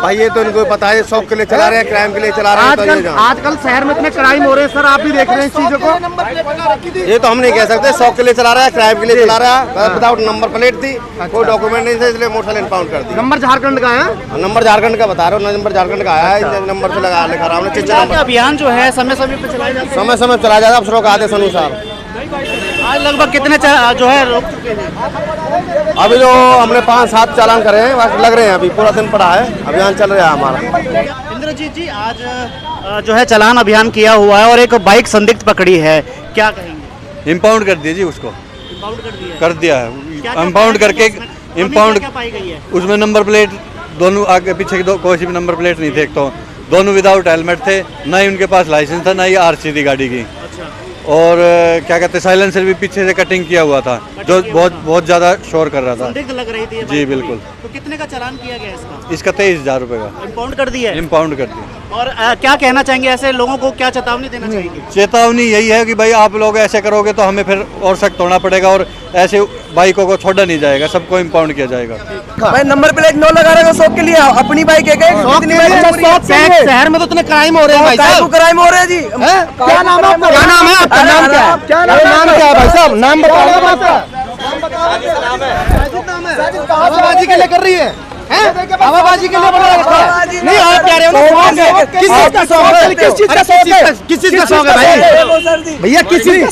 भाई ये तो इनको पता है, शौक के लिए चला रहे हैं, क्राइम के लिए चला रहे हैं। आजकल शहर में इतने क्राइम हो रहे हैं सर, आप भी देख रहे हैं इस चीजों को। ये तो हम नहीं कह सकते, शौक के लिए चला रहा है, क्राइम के लिए चला रहा है। विदाउट नंबर प्लेट थी, कोई डॉक्यूमेंट नहीं थे, इसलिए मोटरसाइकिल इम्पाउंड कर दी। नंबर झारखंड का है, नंबर झारखंड का बता रहे हो, नंबर झारखंड का आया है, नंबर से लगा लिखा रहा हूँ। अभियान जो है समय समय पे चलाया जाता है, समय समय चला जाता है अफसरों के आदेश अनुसार। आज लगभग कितने जो है रोक चुके हैं? अभी जो हमने 5-7 चालान करे हैं, बस लग रहे हैं, अभी पूरा दिन पड़ा है, अभियान चल रहा है हमारा। इंद्रजीत जी, आज जो है चालान अभियान किया हुआ है और एक बाइक संदिग्ध पकड़ी है, क्या कहेंगे? इम्पाउंड कर दिया जी उसको, इम्पाउंड कर दिया है। इम्पाउंड करके इम्पाउंड पाई गई है? उसमें नंबर प्लेट दोनों आगे पीछे की कोई भी नंबर प्लेट नहीं थे, तो दोनों विदाउट हेलमेट थे, ना ही उनके पास लाइसेंस था, ना ही आरसी थी गाड़ी की। और क्या कहते हैं, साइलेंसर भी पीछे से कटिंग किया हुआ था, जो बहुत ज्यादा शोर कर रहा था। संदिग्ध लग रही थी जी बिल्कुल। तो कितने का चालान किया गया इसका? इसका 23,000 रुपये का इम्पाउंड कर दिया है? इम्पाउंड कर दिया। और क्या कहना चाहेंगे, ऐसे लोगों को क्या चेतावनी देना चाहिए? चेतावनी यही है कि भाई आप लोग ऐसे करोगे तो हमें फिर और सख्त होना पड़ेगा, और ऐसे बाइकों को छोड़ा नहीं जाएगा, सबको इम्पाउंड किया जाएगा। भाई नंबर प्लेट नो लगा रहे हो शौक के लिए, अपनी बाइक है शहर में तो इतने क्राइम हो रहे हैं भाई साहब। क्राइम हो रहे हैं जी। क्या नाम है आपका? क्या नाम है आपका? नाम क्या है? नाम क्या है भाई साहब? नाम बताओ। हवाबाजी के लिए कर रही है, हवाबाजी के लिए बना रखा है। नहीं आप कह रहे हो किस चीज का शौक है? किस चीज का शौक है भाई? भैया किस चीज